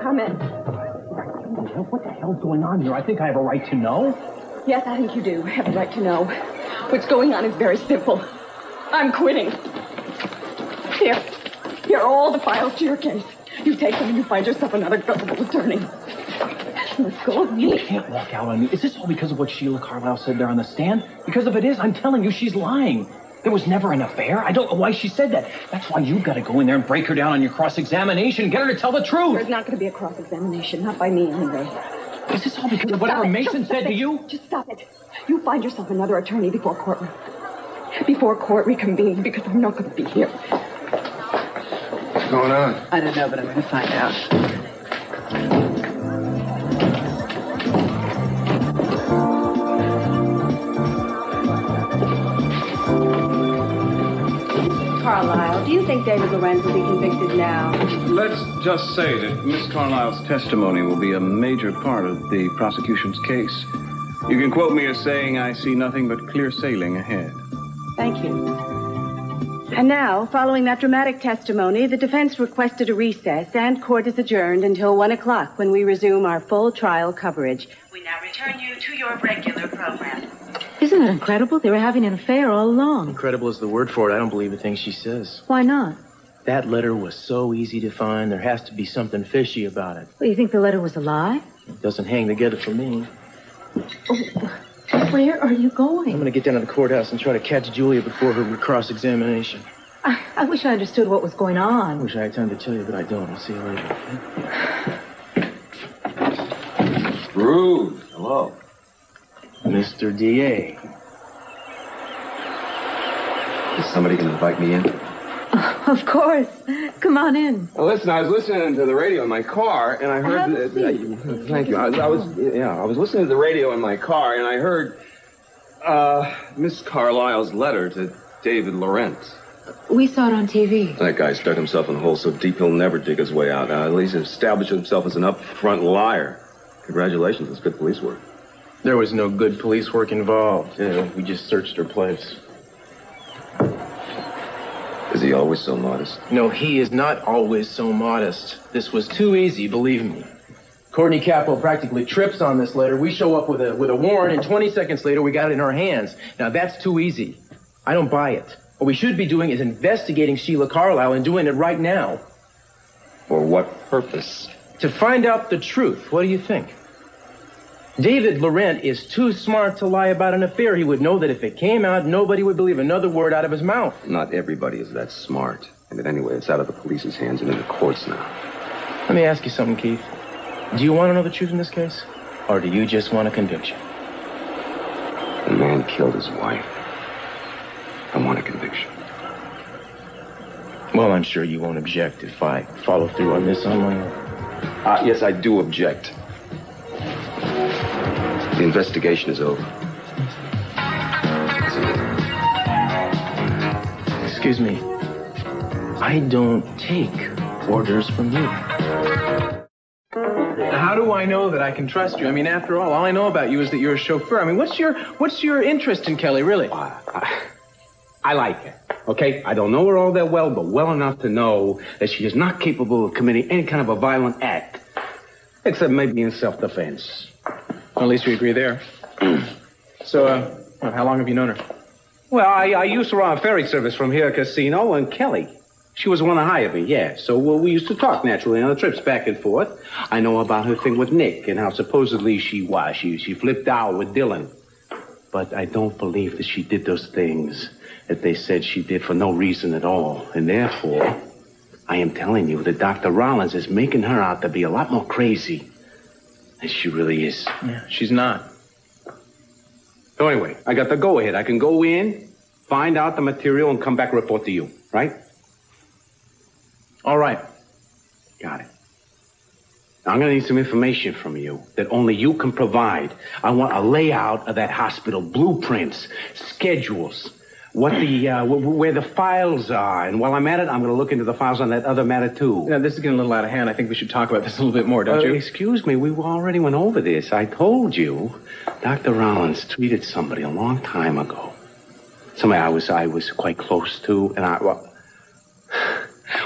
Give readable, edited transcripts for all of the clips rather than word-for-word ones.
come in. What the hell's going on here? I think I have a right to know. Yes, I think you do have a right to know. What's going on is very simple. I'm quitting. Here are all the files to your case. You take them and you find yourself another gullible attorney. Let's go. You can't walk out on me. Is this all because of what Sheila Carlisle said there on the stand? Because if it is, I'm telling you, she's lying. There was never an affair. I don't know why she said that. That's why you've got to go in there and break her down on your cross-examination. Get her to tell the truth. There's not going to be a cross-examination. Not by me, anyway. Is this all because of whatever Mason said to you? Just stop it. You find yourself another attorney before court reconvenes, because I'm not going to be here. What's going on? I don't know, but I'm going to find out. Carlisle, do you think David Lorenz will be convicted now? Let's just say that Miss Carlisle's testimony will be a major part of the prosecution's case. You can quote me as saying, I see nothing but clear sailing ahead. Thank you. And now, following that dramatic testimony, the defense requested a recess and court is adjourned until 1 o'clock when we resume our full trial coverage. We now return you to your regular program. Isn't it incredible? They were having an affair all along. Incredible is the word for it. I don't believe a thing she says. Why not? That letter was so easy to find. There has to be something fishy about it. Well, you think the letter was a lie? It doesn't hang together for me. Oh, where are you going? I'm going to get down to the courthouse and try to catch Julia before her cross-examination. I wish I understood what was going on. I wish I had time to tell you, but I don't. I'll see you later. Rude. Hello. Mr. D.A. Is somebody going to invite me in? Of course. Come on in. Well, listen, I was listening to the radio in my car, and I heard... Thank you. I was listening to the radio in my car, and I heard Miss Carlisle's letter to David Lorenz. We saw it on TV. That guy's dug himself in a hole so deep he'll never dig his way out. At least established himself as an up-front liar. Congratulations, it's good police work. There was no good police work involved. We just searched her place. Is he always so modest? No, he is not always so modest. This was too easy, believe me. Courtney Capel practically trips on this letter. We show up with a warrant, and 20 seconds later, we got it in our hands. Now, that's too easy. I don't buy it. What we should be doing is investigating Sheila Carlisle and doing it right now. For what purpose? To find out the truth. What do you think? David Lorenz is too smart to lie about an affair. He would know that if it came out, nobody would believe another word out of his mouth. Not everybody is that smart. And anyway, it's out of the police's hands and in the courts now. Let me ask you something, Keith. Do you want to know the truth in this case? Or do you just want a conviction? The man killed his wife. I want a conviction. Well, I'm sure you won't object if I follow through on this on my own. Yes, I do object. The investigation is over. Excuse me. I don't take orders from you. How do I know that I can trust you? I mean, after all I know about you is that you're a chauffeur. I mean, what's your interest in Kelly, really? I like her, okay? I don't know her all that well, but well enough to know that she is not capable of committing any kind of a violent act, except maybe in self-defense. Well, at least we agree there. So, how long have you known her? Well, I used to run a ferry service from here, Casino, and Kelly. She was the one that hired me, yeah. So we used to talk naturally on the trips back and forth. I know about her thing with Nick and how supposedly she flipped out with Dylan. But I don't believe that she did those things that they said she did for no reason at all. And therefore, I am telling you that Dr. Rollins is making her out to be a lot more crazy than she really is. Yeah, she's not. So anyway, I got the go-ahead. I can go in, find out the material, and come back and report to you, right? All right. Got it. Now, I'm going to need some information from you that only you can provide. I want a layout of that hospital, blueprints, schedules, where the files are. And while I'm at it, I'm going to look into the files on that other matter, too. Now, this is getting a little out of hand. I think we should talk about this a little bit more, don't you? Excuse me, we already went over this. I told you Dr. Rollins treated somebody a long time ago. Somebody I was quite close to, and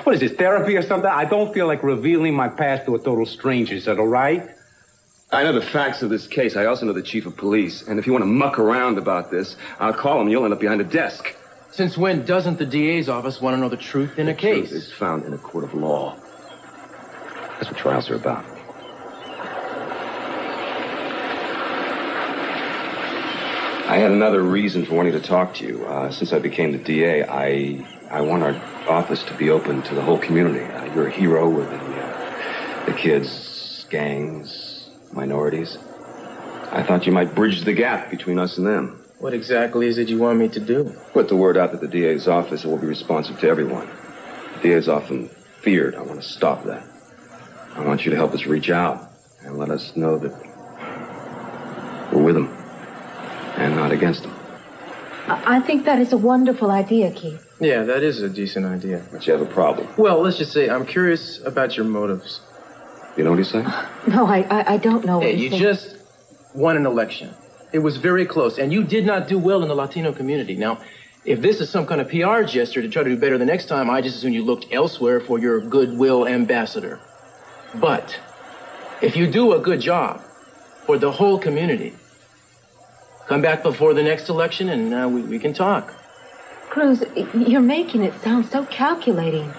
What is this, therapy or something? I don't feel like revealing my past to a total stranger. Is that all right? I know the facts of this case. I also know the chief of police. And if you want to muck around about this, I'll call him. You'll end up behind a desk. Since when doesn't the DA's office want to know the truth in a case? The truth is found in a court of law. That's what trials are about. I had another reason for wanting to talk to you. Since I became the DA, I want our office to be open to the whole community. You're a hero with the kids, gangs, minorities. I thought you might bridge the gap between us and them. What exactly is it you want me to do? Put the word out that the DA's office will be responsive to everyone. The DA's often feared. I want to stop that. I want you to help us reach out and let us know that we're with them and not against them. I think that is a wonderful idea, Keith. Yeah, that is a decent idea. But you have a problem. Well, let's just say I'm curious about your motives. You know what he's saying? No, I don't know what Hey, he's you saying. just won an election. It was very close, and you did not do well in the Latino community. Now, if this is some kind of PR gesture to try to do better the next time, I just assume you looked elsewhere for your goodwill ambassador. But if you do a good job for the whole community, come back before the next election and we can talk. Cruz, you're making it sound so calculating.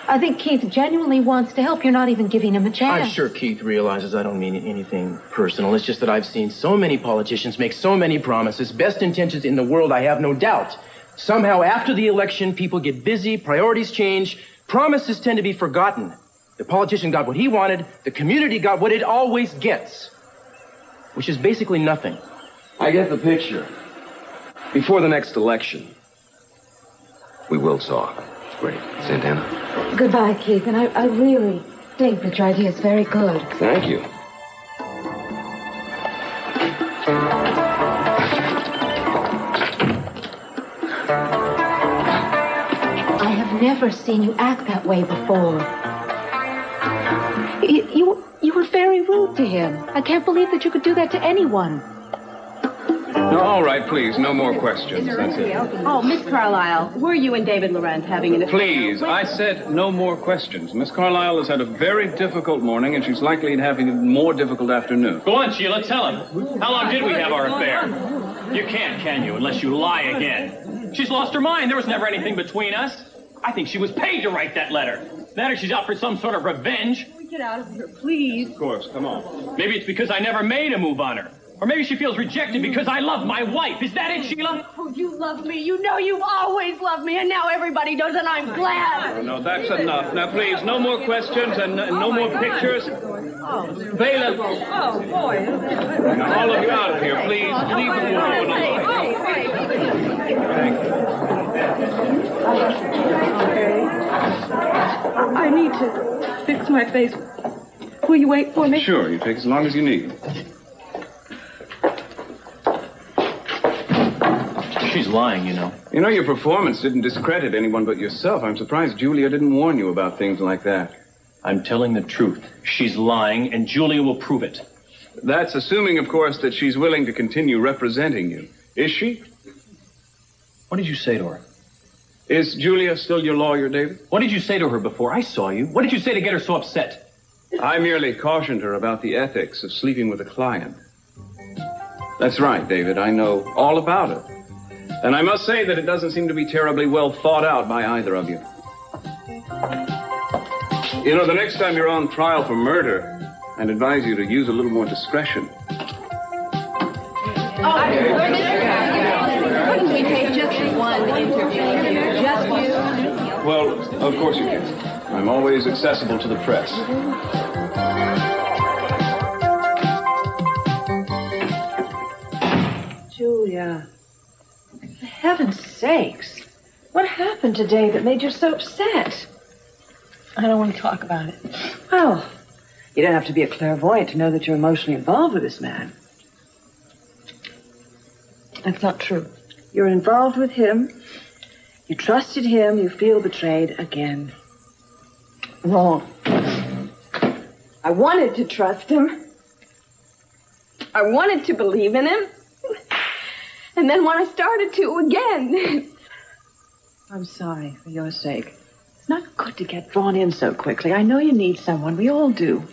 I think Keith genuinely wants to help. You're not even giving him a chance. I'm sure Keith realizes I don't mean anything personal. It's just that I've seen so many politicians make so many promises, best intentions in the world, I have no doubt. Somehow, after the election, people get busy, priorities change, promises tend to be forgotten. The politician got what he wanted, the community got what it always gets, which is basically nothing. I get the picture. Before the next election, we will talk. Great. Santana? Goodbye, Keith, and I really think that your idea is very good. Thank you. I have never seen you act that way before. You were very rude to him. I can't believe that you could do that to anyone. No, all right, please. No more questions. That's it. Oh, Miss Carlyle, were you and David Laurent having an affair? Please, I said no more questions. Miss Carlyle has had a very difficult morning, and she's likely to have an even more difficult afternoon. Go on, Sheila, tell him. How long did we have our affair? You can't, can you, unless you lie again. She's lost her mind. There was never anything between us. I think she was paid to write that letter. That or she's out for some sort of revenge. Get out of here, please. Of course, come on. Maybe it's because I never made a move on her. Or maybe she feels rejected because I love my wife. Is that it, Sheila? Oh, you love me. You know you've always loved me, and now everybody does, and I'm glad. No, that's enough. Now, please, no more questions and no more pictures. Bailiff. Oh, boy. Now, all of you out of here, please. Leave the woman alone. Thank you. I need to fix my face. Will you wait for me? Sure, you take as long as you need. She's lying, you know. You know, your performance didn't discredit anyone but yourself. I'm surprised Julia didn't warn you about things like that. I'm telling the truth. She's lying, and Julia will prove it. That's assuming, of course, that she's willing to continue representing you. Is she? What did you say to her? Is Julia still your lawyer, David? What did you say to her before I saw you? What did you say to get her so upset? I merely cautioned her about the ethics of sleeping with a client. That's right, David. I know all about it. And I must say that it doesn't seem to be terribly well thought out by either of you. You know, the next time you're on trial for murder, I'd advise you to use a little more discretion. Couldn't we take just one interview here? Just you? Well, of course you can. I'm always accessible to the press. Julia, for heaven's sakes, what happened today that made you so upset? I don't want to talk about it. Oh, you don't have to be a clairvoyant to know that you're emotionally involved with this man. That's not true. You're involved with him. You trusted him. You feel betrayed again. Wrong. I wanted to trust him. I wanted to believe in him. And then when I started to again... I'm sorry for your sake. It's not good to get drawn in so quickly. I know you need someone. We all do.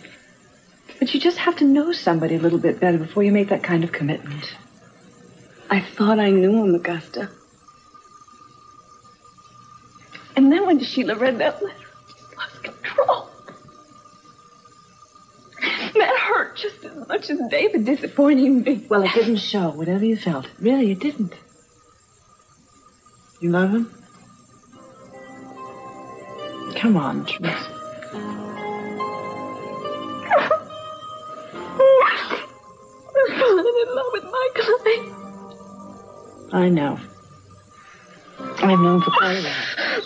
But you just have to know somebody a little bit better before you make that kind of commitment. I thought I knew him, Augusta. And then when Sheila read that letter, I just lost control. That hurt just as much as David disappointing me. Well, it didn't show, whatever you felt. Really, it didn't. You love him? Come on, Truth. We're falling in love with my client. I know. I've known for quite a while.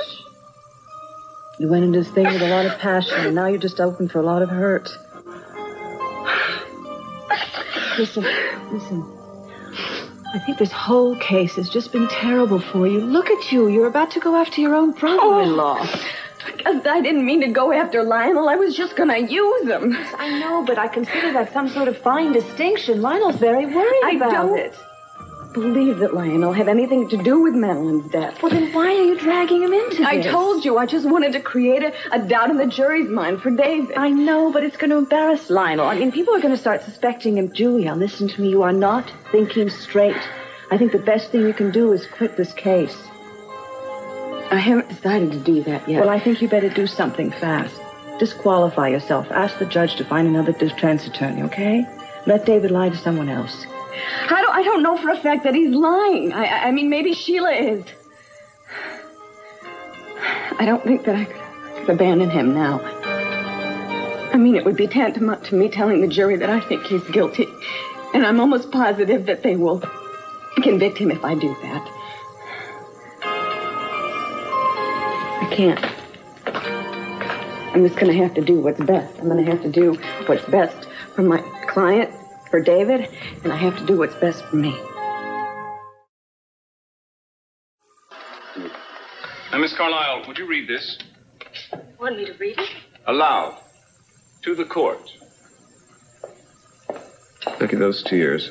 You went into this thing with a lot of passion, and now you're just open for a lot of hurt. Listen. I think this whole case has just been terrible for you. Look at you. You're about to go after your own brother-in-law. I didn't mean to go after Lionel. I was just going to use him. I know, but I consider that some sort of fine distinction. Lionel's very worried about it. Believe that Lionel had anything to do with Madeline's death. Well, then why are you dragging him into this? I told you, I just wanted to create a doubt in the jury's mind for David. I know, but it's going to embarrass Lionel. I mean, people are going to start suspecting him. Julia, listen to me. You are not thinking straight. I think the best thing you can do is quit this case. I haven't decided to do that yet. Well, I think you better do something fast. Disqualify yourself. Ask the judge to find another defense attorney, okay? Let David lie to someone else. I don't know for a fact that he's lying. I mean, maybe Sheila is. I don't think that I could abandon him now. I mean, it would be tantamount to me telling the jury that I think he's guilty. And I'm almost positive that they will convict him if I do that. I can't. I'm just going to have to do what's best. I'm going to have to do what's best for my client, for David, and I have to do what's best for me. Now, Miss Carlyle, would you read this? Want me to read it? Aloud. To the court. Look at those tears.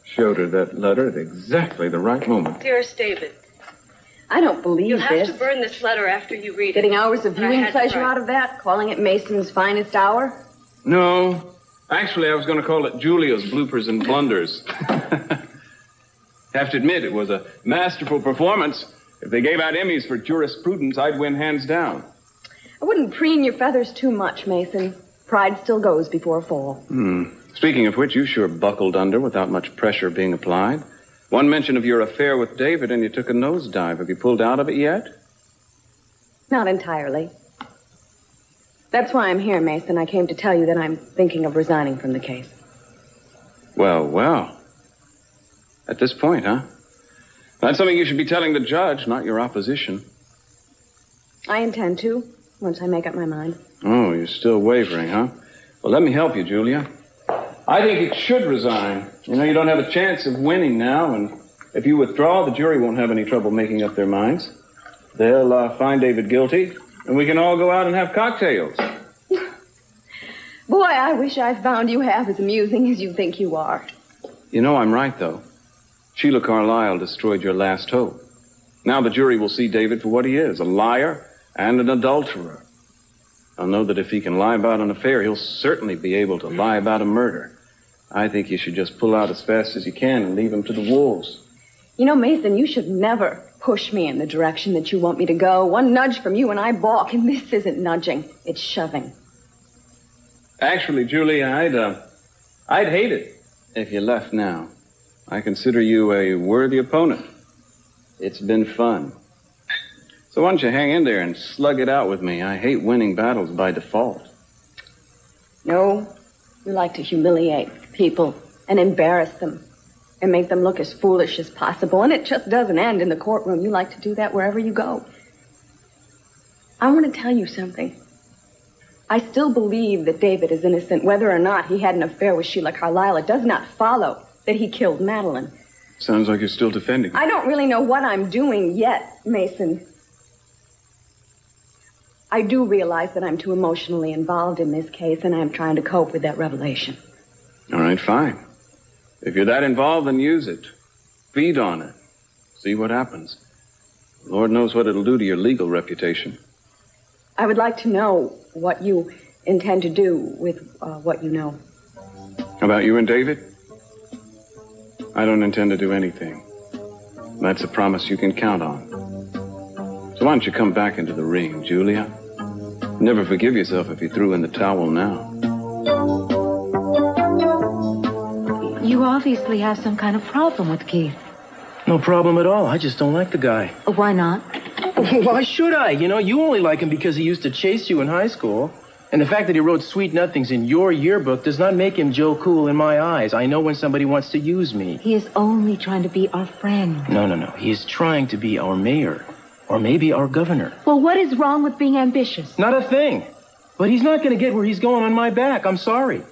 Showed her that letter at exactly the right moment. Dearest David, I don't believe you this. have to burn this letter after you read it. Getting hours of viewing I had pleasure to write. out of that? Calling it Mason's finest hour? No. Actually, I was going to call it Julia's bloopers and blunders. Have to admit, it was a masterful performance. If they gave out Emmys for jurisprudence, I'd win hands down. I wouldn't preen your feathers too much, Mason. Pride still goes before a fall. Speaking of which, you sure buckled under without much pressure being applied. One mention of your affair with David and you took a nosedive. Have you pulled out of it yet? Not entirely. That's why I'm here, Mason. I came to tell you that I'm thinking of resigning from the case. Well. At this point, huh? That's something you should be telling the judge, not your opposition. I intend to, once I make up my mind. Oh, you're still wavering, huh? Well, let me help you, Julia. I think you should resign. You know, you don't have a chance of winning now, and if you withdraw, the jury won't have any trouble making up their minds. They'll find David guilty, and we can all go out and have cocktails. Boy, I wish I found you half as amusing as you think you are. You know I'm right, though. Sheila Carlyle destroyed your last hope. Now the jury will see David for what he is, a liar and an adulterer. I'll know that if he can lie about an affair, he'll certainly be able to lie about a murder. I think you should just pull out as fast as you can and leave him to the wolves. You know, Mason, you should never push me in the direction that you want me to go. One nudge from you and I balk, and this isn't nudging. It's shoving. Actually, Julie, I'd hate it if you left now. I consider you a worthy opponent. It's been fun. So why don't you hang in there and slug it out with me? I hate winning battles by default. No, you like to humiliate people and embarrass them and make them look as foolish as possible. And it just doesn't end in the courtroom. You like to do that wherever you go. I want to tell you something. I still believe that David is innocent, whether or not he had an affair with Sheila Carlyle. It does not follow that he killed Madeline. Sounds like you're still defending me. I don't really know what I'm doing yet, Mason. I do realize that I'm too emotionally involved in this case, and I'm trying to cope with that revelation. All right, fine. If you're that involved, then use it. Feed on it. See what happens. Lord knows what it'll do to your legal reputation. I would like to know what you intend to do with what you know. About you and David? I don't intend to do anything. That's a promise you can count on. So why don't you come back into the ring, Julia? Never forgive yourself if you threw in the towel now. You obviously have some kind of problem with Keith. No problem at all. I just don't like the guy. Why not? Why should I? You know, you only like him because he used to chase you in high school. And the fact that he wrote sweet nothings in your yearbook does not make him Joe Cool in my eyes. I know when somebody wants to use me. He is only trying to be our friend. No. He is trying to be our mayor. Or maybe our governor. Well, what is wrong with being ambitious? Not a thing. But he's not going to get where he's going on my back. I'm sorry.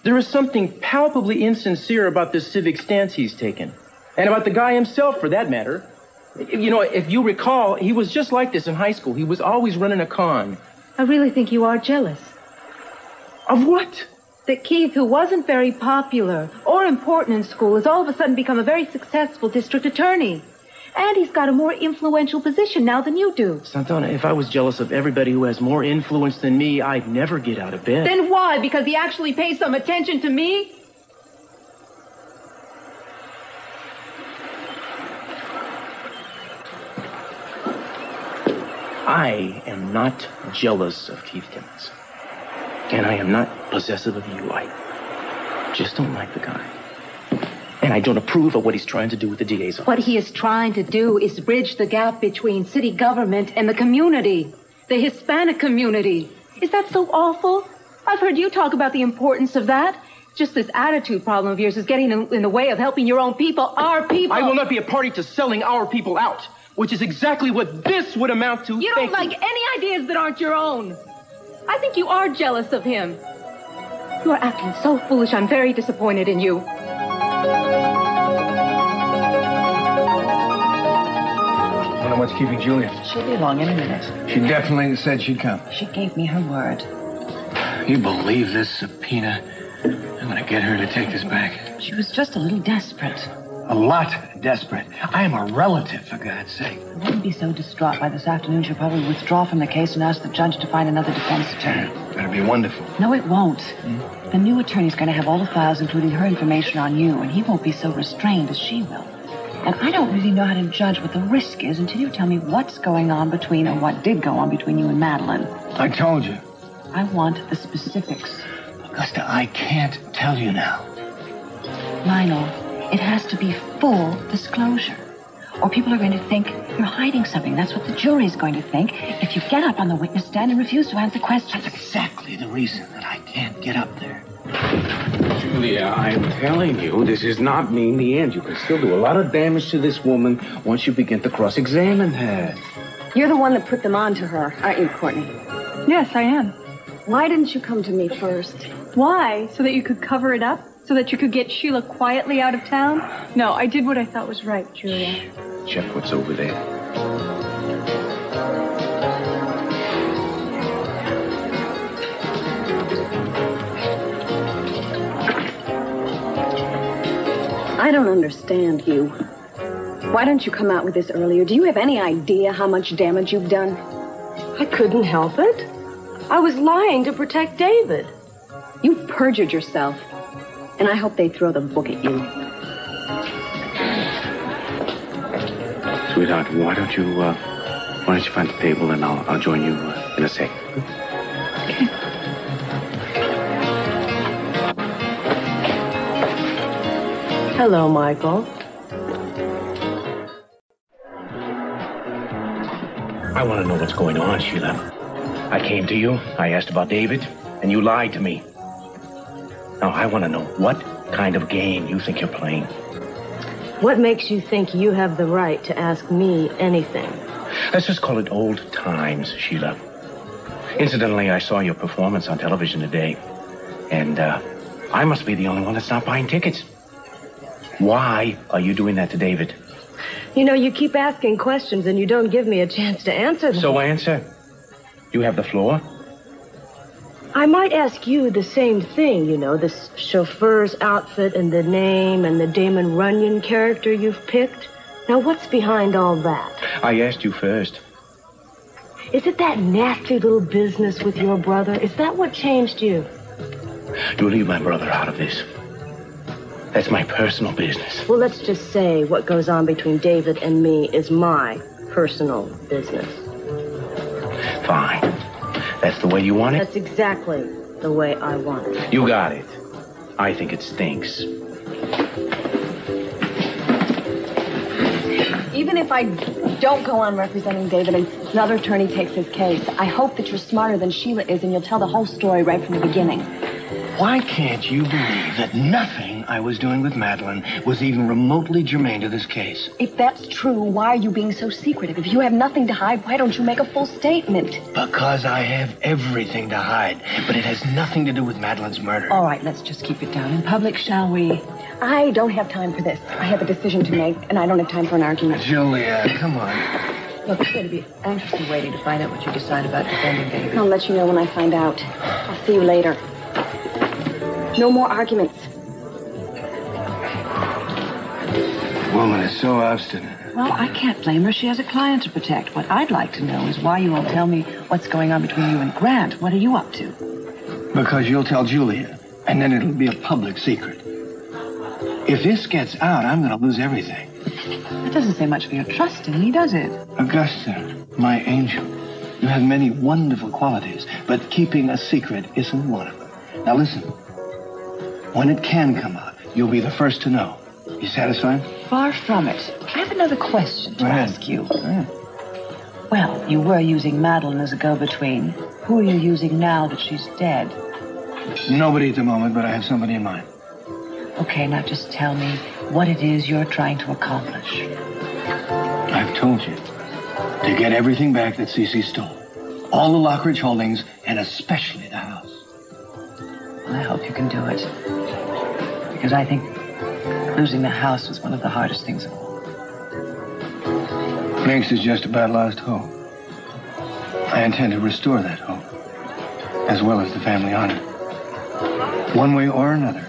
There is something palpably insincere about the civic stance he's taken. And about the guy himself, for that matter. You know, if you recall, he was just like this in high school. He was always running a con. I really think you are jealous. Of what? That Keith, who wasn't very popular or important in school, has all of a sudden become a very successful district attorney. And he's got a more influential position now than you do. Santana, if I was jealous of everybody who has more influence than me, I'd never get out of bed. Then why? Because he actually pays some attention to me? I am not jealous of Keith Timmons. And I am not possessive of you. I just don't like the guy. And I don't approve of what he's trying to do with the DA's office. What he is trying to do is bridge the gap between city government and the community, the Hispanic community. Is that so awful? I've heard you talk about the importance of that. Just this attitude problem of yours is getting in the way of helping your own people, our people. I will not be a party to selling our people out, which is exactly what this would amount to. You don't like any ideas that aren't your own. I think you are jealous of him. You are acting so foolish. I'm very disappointed in you. I don't know what's keeping Julia. She'll be along in a minute. She definitely said she'd come. She gave me her word. You believe this subpoena? I'm gonna get her to take this back. She was just a little desperate. A lot desperate. I am a relative, for God's sake. I wouldn't be so distraught by this afternoon. She'll probably withdraw from the case and ask the judge to find another defense attorney. That'd be wonderful. No, it won't. The new attorney's going to have all the files, including her information on you, and he won't be so restrained as she will. And I don't really know how to judge what the risk is until you tell me what's going on between, or what did go on between you and Madeline. I told you. I want the specifics. Augusta, I can't tell you now. Lionel, it has to be full disclosure. Or people are going to think you're hiding something. That's what the jury's going to think if you get up on the witness stand and refuse to answer questions. That's exactly the reason that I can't get up there. Julia, I'm telling you, this does not mean the end. You can still do a lot of damage to this woman once you begin to cross-examine her. You're the one that put them on to her, aren't you, Courtney? Yes, I am. Why didn't you come to me first? Why? So that you could cover it up? So that you could get Sheila quietly out of town? No, I did what I thought was right, Julia. Check what's over there. I don't understand you. Why don't you come out with this earlier? Do you have any idea how much damage you've done? I couldn't help it. I was lying to protect David. You've perjured yourself. And I hope they throw the book at you. Sweetheart, why don't you find the table and I'll join you in a sec. Okay. Hello, Michael. I want to know what's going on, Sheila. I came to you, I asked about David, and you lied to me. Now, I want to know what kind of game you think you're playing. What makes you think you have the right to ask me anything? Let's just call it old times, Sheila. Incidentally, I saw your performance on television today, and I must be the only one that's not buying tickets. Why are you doing that to David? You know, you keep asking questions and you don't give me a chance to answer them. So answer. You have the floor. I might ask you the same thing, you know, this chauffeur's outfit and the name and the Damon Runyon character you've picked. Now, what's behind all that? I asked you first. Is it that nasty little business with your brother? Is that what changed you? You leave my brother out of this. That's my personal business. Well, let's just say what goes on between David and me is my personal business. Fine. That's the way you want it? That's exactly the way I want it. You got it. I think it stinks. Even if I don't go on representing David and another attorney takes his case, I hope that you're smarter than Sheila is and you'll tell the whole story right from the beginning. Why can't you believe that nothing I was doing with Madeline was even remotely germane to this case? If that's true, why are you being so secretive? If you have nothing to hide, why don't you make a full statement? Because I have everything to hide, but it has nothing to do with Madeline's murder. All right, let's just keep it down in public, shall we? I don't have time for this. I have a decision to make, and I don't have time for an argument. Julia, come on. Look, I'm going to be anxiously waiting to find out what you decide about defending David. I'll let you know when I find out. I'll see you later. No more arguments. Woman is so obstinate. Well, I can't blame her. She has a client to protect. What I'd like to know is why you won't tell me what's going on between you and Grant. What are you up to? Because you'll tell Julia, and then it'll be a public secret. If this gets out, I'm going to lose everything. That doesn't say much for your trust in me, does it? Augusta, my angel, you have many wonderful qualities, but keeping a secret isn't one of them. Now listen, when it can come out, you'll be the first to know. You satisfied? Far from it. I have another question to Go ahead. ask you. Go ahead. Well, you were using Madeline as a go-between. Who are you using now that she's dead? Nobody at the moment, but I have somebody in mind. Okay, now just tell me what it is you're trying to accomplish. I've told you. To get everything back that Cece stole. All the Lockridge holdings, and especially the house. I hope you can do it. Because I think losing the house was one of the hardest things of all. Next is just about lost hope. I intend to restore that hope, as well as the family honor. One way or another,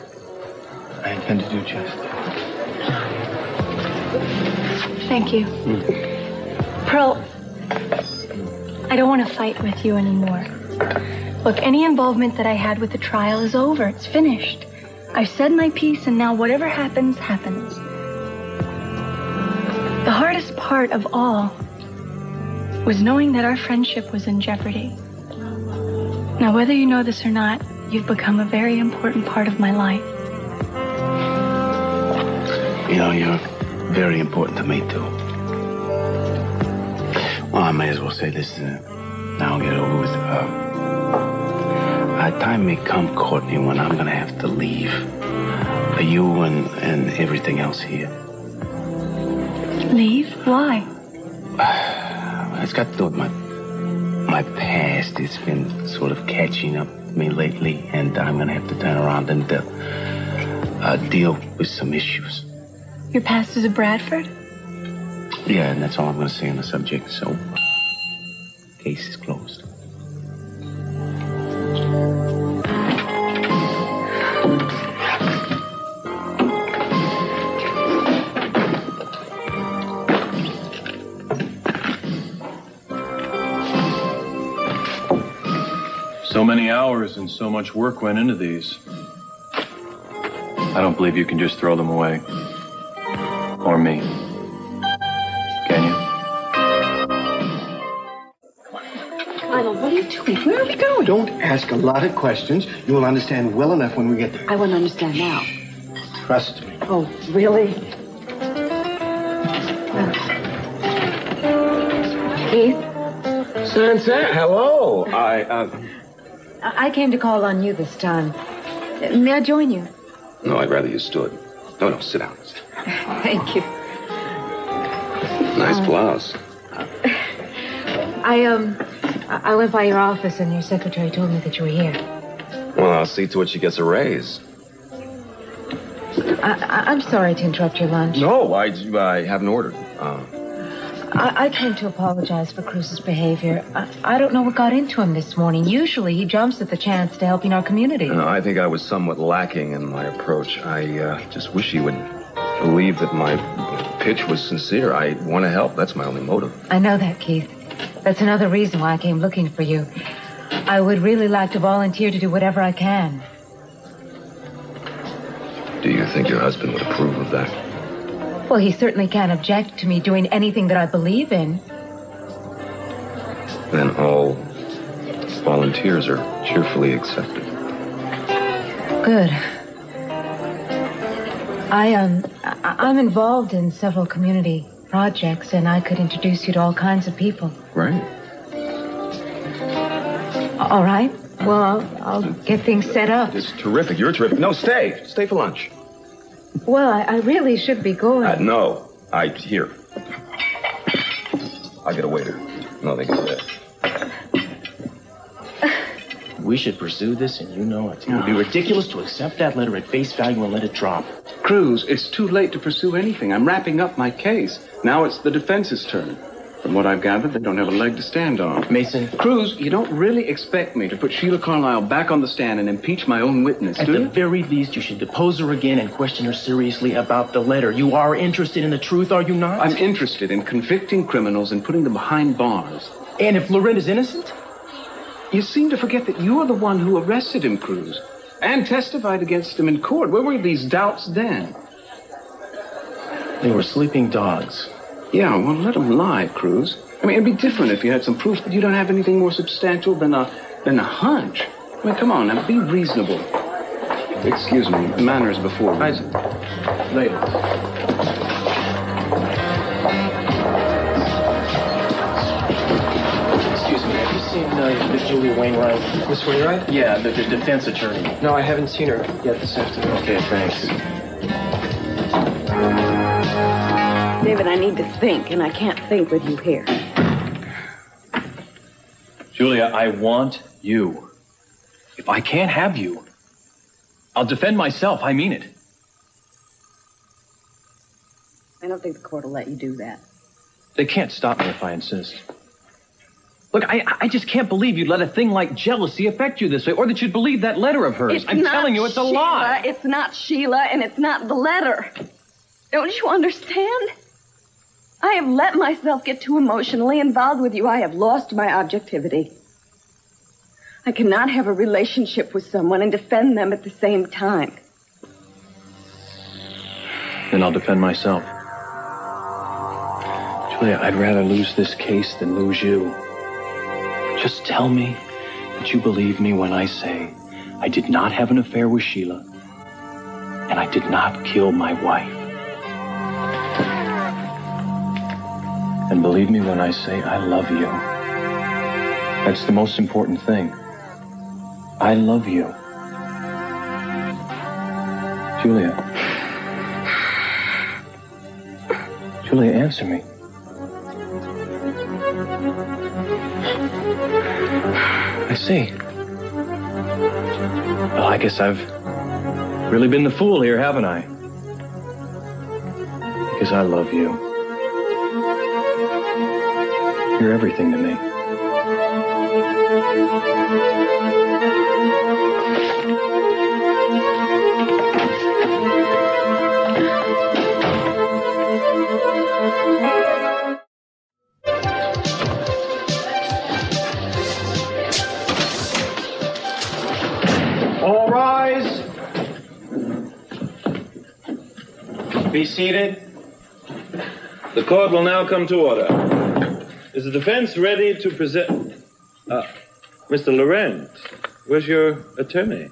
I intend to do just that. Thank you. Pearl, I don't want to fight with you anymore. Look, any involvement that I had with the trial is over. It's finished. I've said my piece, and now whatever happens, happens. The hardest part of all was knowing that our friendship was in jeopardy. Now, whether you know this or not, you've become a very important part of my life. You know, you're very important to me, too. Well, I may as well say this now and get it over with. Time may come, Courtney, when I'm going to have to leave. For you and everything else here. Leave? Why? It's got to do with my past. It's been sort of catching up with me lately, and I'm going to have to turn around and deal with some issues. Your past is a Bradford? Yeah, and that's all I'm going to say on the subject, so case is closed. So many hours and so much work went into these. I don't believe you can just throw them away. Or me. Can you? Arnold, what are you doing? Where are we going? Don't ask a lot of questions. You will understand well enough when we get there. I won't understand now. Trust me. Oh, really? Keith? Sunset, hello. I came to call on you this time. May I join you? No, I'd rather you stood. No, sit down. Thank you. Nice blouse. I went by your office and your secretary told me that you were here. Well, I'll see to it she gets a raise. I'm sorry to interrupt your lunch. No, I haven't ordered. I came to apologize for Cruz's behavior. I don't know what got into him this morning. Usually he jumps at the chance to helping our community. No, I think I was somewhat lacking in my approach. I just wish he would believe that my pitch was sincere. I want to help. That's my only motive. I know that, Keith. That's another reason why I came looking for you. I would really like to volunteer to do whatever I can. Do you think your husband would approve of that? Well, he certainly can't object to me doing anything that I believe in. Then all volunteers are cheerfully accepted. Good. I'm involved in several community projects, and I could introduce you to all kinds of people. Right. All right. Well, I'll get things set up. It's terrific. You're terrific. No, stay. Stay for lunch. Well, I really should be going. No. Here. I'll get a waiter. No, they get that. We should pursue this, and you know it. It would be ridiculous to accept that letter at face value and let it drop. Cruz, it's too late to pursue anything. I'm wrapping up my case. Now it's the defense's turn. From what I've gathered, they don't have a leg to stand on. Mason. Cruz, you don't really expect me to put Sheila Carlisle back on the stand and impeach my own witness, At do the you? very least, you should depose her again and question her seriously about the letter. You are interested in the truth, are you not? I'm interested in convicting criminals and putting them behind bars. And if Loren is innocent? You seem to forget that you're the one who arrested him, Cruz, and testified against him in court. Where were these doubts then? They were sleeping dogs. Yeah, well, let them lie, Cruz. I mean, it'd be different if you had some proof, but you don't have anything more substantial than a hunch. I mean, come on, now, be reasonable. Excuse me, manners before reason. Later. Excuse me, have you seen Miss Julia Wainwright? Miss Wainwright? Yeah, the defense attorney. No, I haven't seen her yet this afternoon. Okay, thanks. David, I need to think, and I can't think with you here. Julia, I want you. If I can't have you, I'll defend myself. I mean it. I don't think the court will let you do that. They can't stop me if I insist. Look, I just can't believe you'd let a thing like jealousy affect you this way, or that you'd believe that letter of hers. I'm telling you, it's a lie. It's not Sheila, and it's not the letter. Don't you understand? I have let myself get too emotionally involved with you. I have lost my objectivity. I cannot have a relationship with someone and defend them at the same time. Then I'll defend myself. Julia, I'd rather lose this case than lose you. Just tell me that you believe me when I say I did not have an affair with Sheila, and I did not kill my wife. And believe me when I say I love you. That's the most important thing. I love you. Julia. Julia, answer me. I see. Well, I guess I've really been the fool here, haven't I? Because I love you. You're everything to me. All rise. Be seated. The court will now come to order. Is the defense ready to present... Mr. Laurent, where's your attorney?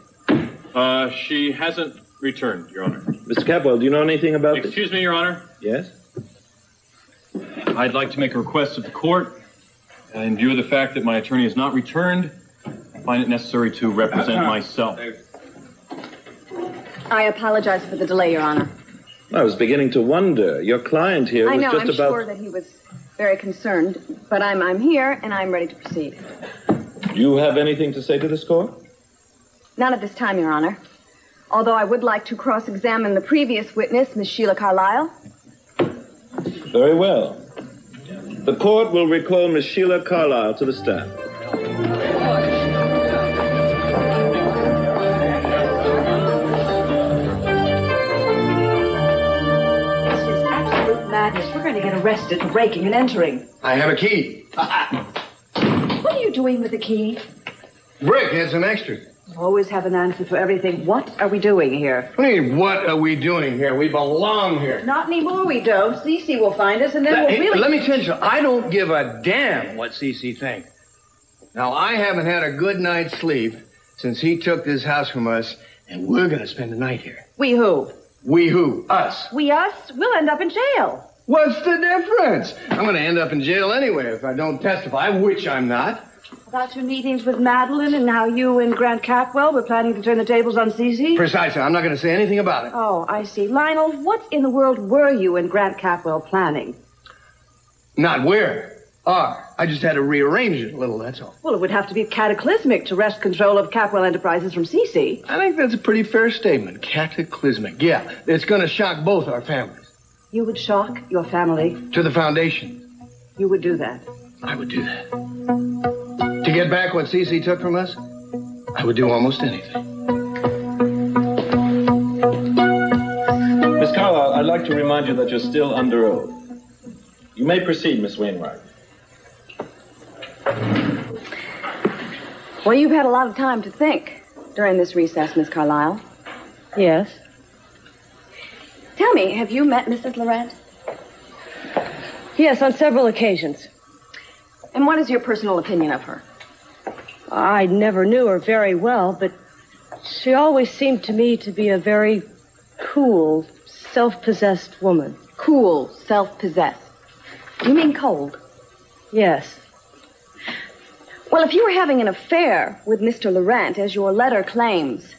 She hasn't returned, Your Honor. Mr. Capwell, do you know anything about this? Excuse me, Your Honor. Yes? I'd like to make a request of the court. In view of the fact that my attorney has not returned, I find it necessary to represent myself. I apologize for the delay, Your Honor. I was beginning to wonder. Your client here was I'm just about... sure that he was very concerned, but I'm here and I'm ready to proceed. Do you have anything to say to this court? Not at this time, Your Honor. Although I would like to cross-examine the previous witness, Miss Sheila Carlisle. Very well. The court will recall Miss Sheila Carlisle to the stand. This is absolute madness. We're going to get arrested for breaking and entering. I have a key. doing with the key? Brick had some extras. Always have an answer for everything. What are we doing here? What do you mean, what are we doing here? We belong here. Not anymore, we don't. Cece will find us, and then we'll really... Let me tell you something. I don't give a damn what Cece thinks. Now, I haven't had a good night's sleep since he took this house from us, and we're going to spend the night here. We who? We who? Us. We us? We'll end up in jail. What's the difference? I'm going to end up in jail anyway if I don't testify, which I'm not. About your meetings with Madeline and how you and Grant Capwell were planning to turn the tables on Cece? Precisely. I'm not going to say anything about it. Oh, I see. Lionel, what in the world were you and Grant Capwell planning? Not where. I just had to rearrange it a little, that's all. Well, it would have to be cataclysmic to wrest control of Capwell Enterprises from Cece. I think that's a pretty fair statement. Cataclysmic. Yeah, it's going to shock both our families. You would shock your family? To the foundation. You would do that? I would do that. To get back what Cece took from us, I would do almost anything. Miss Carlyle, I'd like to remind you that you're still under oath. You may proceed, Miss Wainwright. Well, you've had a lot of time to think during this recess, Miss Carlyle. Yes. Tell me, have you met Mrs. Laurent? Yes, on several occasions. And what is your personal opinion of her? I never knew her very well, but she always seemed to me to be a very cool, self-possessed woman. Cool, self-possessed. You mean cold? Yes. Well, if you were having an affair with Mr. Laurent, as your letter claims,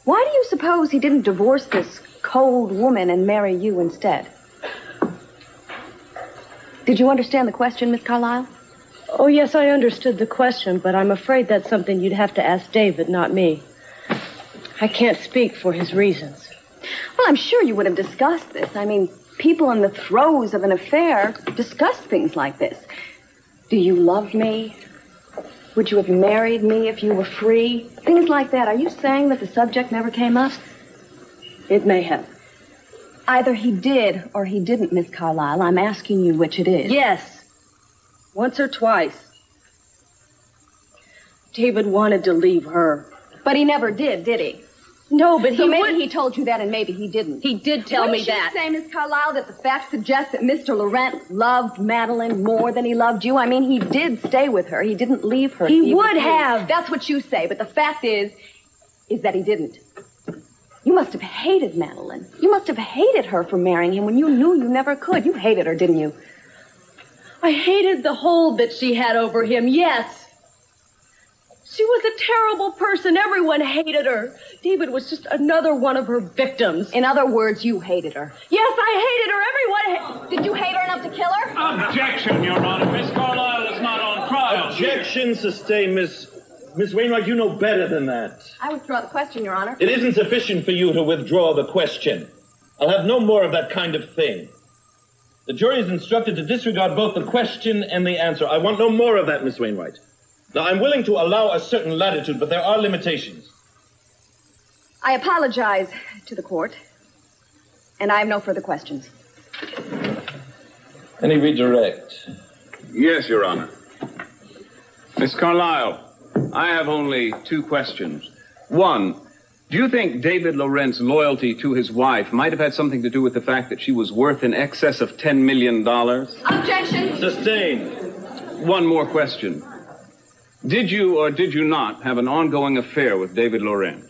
why do you suppose he didn't divorce this cold woman and marry you instead? Did you understand the question, Miss Carlyle? Oh, yes, I understood the question, but I'm afraid that's something you'd have to ask David, not me. I can't speak for his reasons. Well, I'm sure you would have discussed this. I mean, people in the throes of an affair discuss things like this. Do you love me? Would you have married me if you were free? Things like that. Are you saying that the subject never came up? It may have. Either he did or he didn't, Miss Carlyle. I'm asking you which it is. Yes. Once or twice. David wanted to leave her. But he never did he? No, but so maybe he told you that and maybe he didn't. He did tell me that. Wouldn't you say, Miss Carlyle, that the facts suggest that Mr. Laurent loved Madeline more than he loved you? I mean, he did stay with her. He didn't leave her. He would have. That's what you say, but the fact is that he didn't. You must have hated Madeline. You must have hated her for marrying him when you knew you never could. You hated her, didn't you? I hated the hold that she had over him, yes. She was a terrible person. Everyone hated her. David was just another one of her victims. In other words, you hated her. Yes, I hated her. Everyone Did you hate her enough to kill her? Objection, Your Honor. Miss Carlyle is not on trial. Objection sustained, Miss Wainwright. You know better than that. I withdraw the question, Your Honor. It isn't sufficient for you to withdraw the question. I'll have no more of that kind of thing. The jury is instructed to disregard both the question and the answer. I want no more of that, Miss Wainwright. Now, I'm willing to allow a certain latitude, but there are limitations. I apologize to the court, and I have no further questions. Any redirect? Yes, Your Honor. Miss Carlyle, I have only two questions. One, do you think David Laurent's loyalty to his wife might have had something to do with the fact that she was worth in excess of $10 million? Objection! Sustained. One more question. Did you or did you not have an ongoing affair with David Laurent?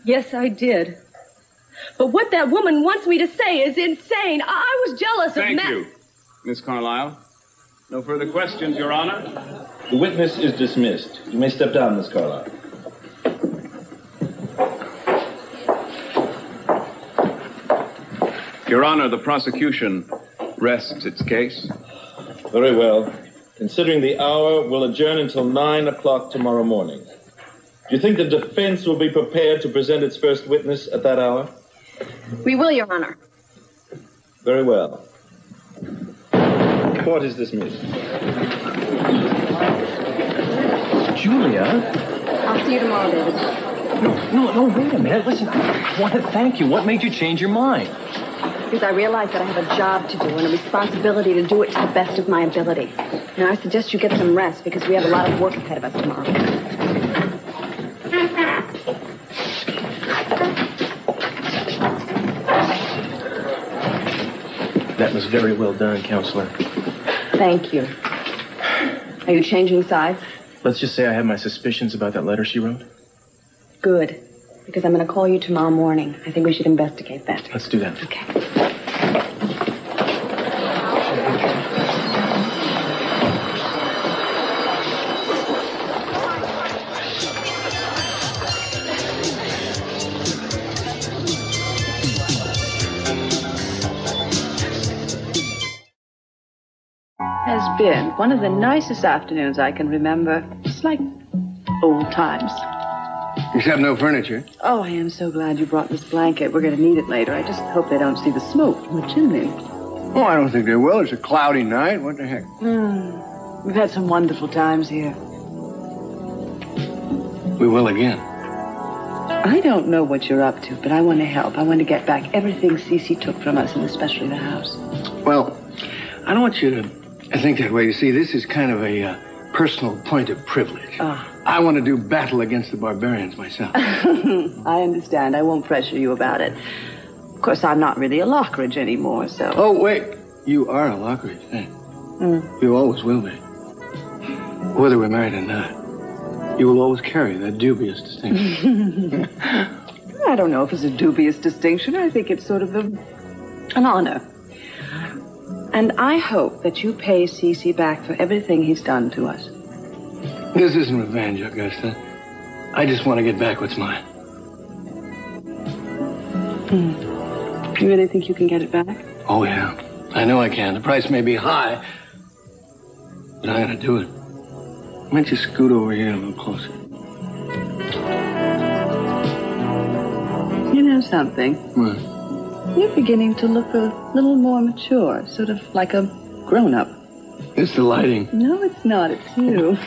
Yes, I did. But what that woman wants me to say is insane. I was jealous of Thank you, Miss Carlyle. No further questions, Your Honor. The witness is dismissed. You may step down, Miss Carlyle. Your Honor, the prosecution rests its case. Very well. Considering the hour, we'll adjourn until 9 o'clock tomorrow morning. Do you think the defense will be prepared to present its first witness at that hour? We will, Your Honor. Very well. Court is dismissed. Julia? I'll see you tomorrow, David. No, wait a minute. Listen, I want to thank you. What made you change your mind? Because I realize that I have a job to do and a responsibility to do it to the best of my ability. Now, I suggest you get some rest because we have a lot of work ahead of us tomorrow. That was very well done, Counselor. Thank you. Are you changing sides? Let's just say I have my suspicions about that letter she wrote. Good. Because I'm going to call you tomorrow morning. I think we should investigate that. Let's do that. Okay. Has been one of the nicest afternoons I can remember. It's like old times. Except no furniture. Oh, I am so glad you brought this blanket. We're going to need it later. I just hope they don't see the smoke from the chimney. Oh, I don't think they will. It's a cloudy night. What the heck? We've had some wonderful times here. We will again. I don't know what you're up to, but I want to help. I want to get back everything Cece took from us, and especially the house. Well, I don't want you to think that way. You see, this is kind of a personal point of privilege. I want to do battle against the barbarians myself. I understand. I won't pressure you about it. Of course, I'm not really a Lockridge anymore, so... Oh, wait. You are a Lockridge, eh? You always will be. Whether we're married or not, you will always carry that dubious distinction. I don't know if it's a dubious distinction. I think it's sort of an honor. And I hope that you pay Cece back for everything he's done to us. This isn't revenge, Augusta. I just want to get back what's mine. You really think you can get it back? Oh, yeah. I know I can. The price may be high, but I gotta do it. Why don't you scoot over here a little closer? You know something? What? You're beginning to look a little more mature, sort of like a grown-up. It's the lighting. No, it's not. It's you.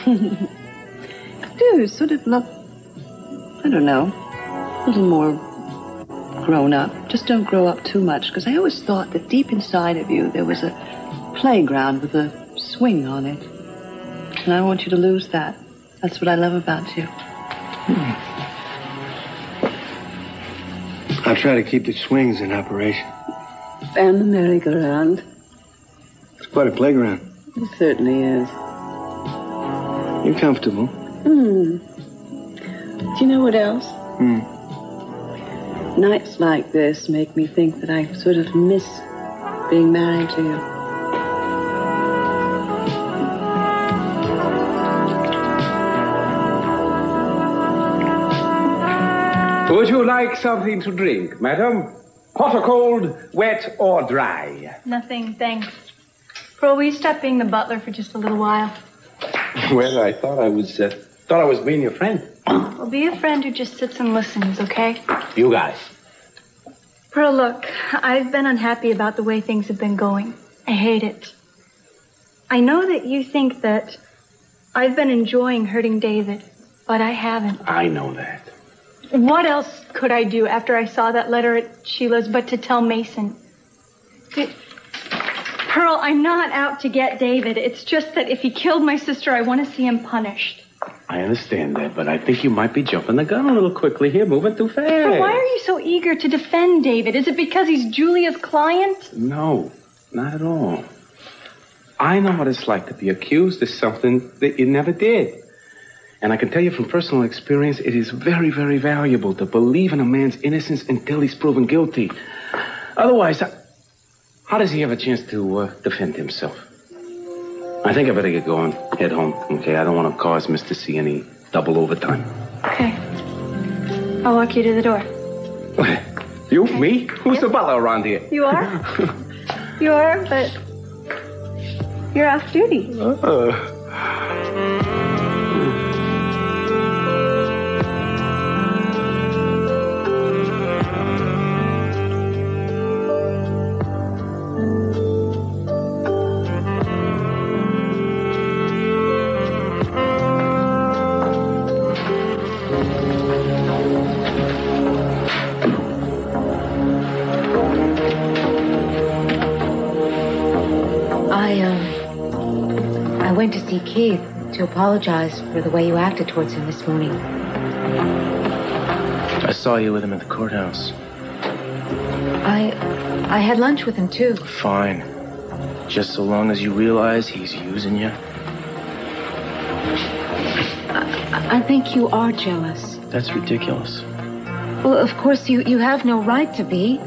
You sort of look, I don't know, a little more grown-up. Just don't grow up too much, because I always thought that deep inside of you there was a playground with a swing on it. And I want you to lose that. That's what I love about you. I'll try to keep the swings in operation. And the merry-go-round. It's quite a playground. It certainly is. You're comfortable. Do you know what else? Nights like this make me think that I sort of miss being married to you. Would you like something to drink, madam? Hot or cold, wet or dry? Nothing, thanks. Pearl, will you stop being the butler for just a little while? Well, I thought I was being your friend. Well, be a friend who just sits and listens, okay? You guys. Pearl, look, I've been unhappy about the way things have been going. I hate it. I know that you think that I've been enjoying hurting David, but I haven't. I know that. What else could I do after I saw that letter at Sheila's but to tell Mason? Pearl, I'm not out to get David. It's just that if he killed my sister, I want to see him punished. I understand that, but I think you might be jumping the gun a little quickly here, moving too fast. But why are you so eager to defend David? Is it because he's Julia's client? No, not at all. I know what it's like to be accused of something that you never did. And I can tell you from personal experience, it is very, very valuable to believe in a man's innocence until he's proven guilty. Otherwise, how does he have a chance to defend himself? I think I better get going, head home, okay? I don't want to cause Mr. C any double overtime. Okay. I'll walk you to the door. You? Me? Who's the butler around here? You are? You are, but you're off duty. see Keith to apologize for the way you acted towards him this morning. I saw you with him at the courthouse. I had lunch with him, too. Fine. Just so long as you realize he's using you. I think you are jealous. That's ridiculous. Well, of course, you have no right to be.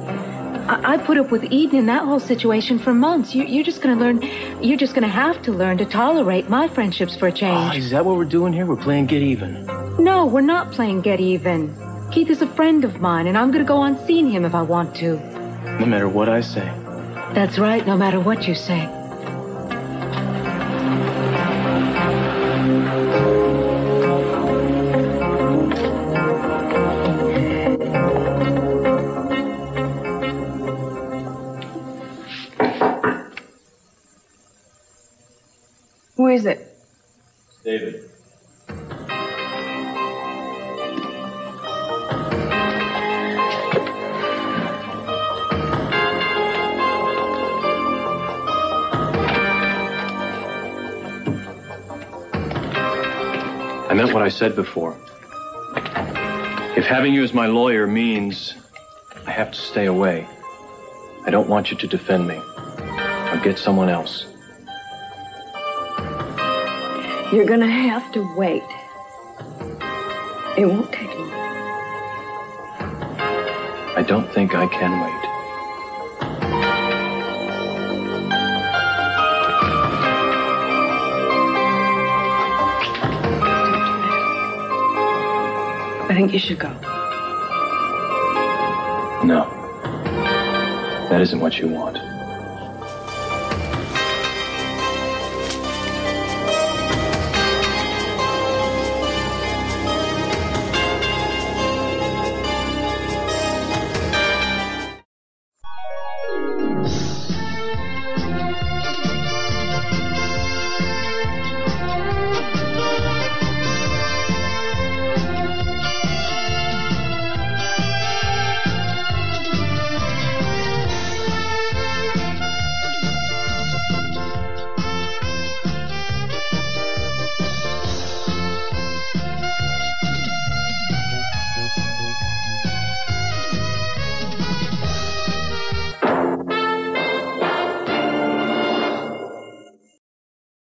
I put up with Eden in that whole situation for months. You're just going to learn. You're just going to have to learn to tolerate my friendships for a change. Oh, is that what we're doing here? We're playing get even. No, we're not playing get even. Keith is a friend of mine, and I'm going to go on seeing him if I want to. No matter what I say. That's right, no matter what you say. Who is it? David. I meant what I said before. If having you as my lawyer means I have to stay away, I don't want you to defend me. I'll get someone else. You're gonna have to wait. It won't take long. I don't think I can wait. I think you should go. No. That isn't what you want.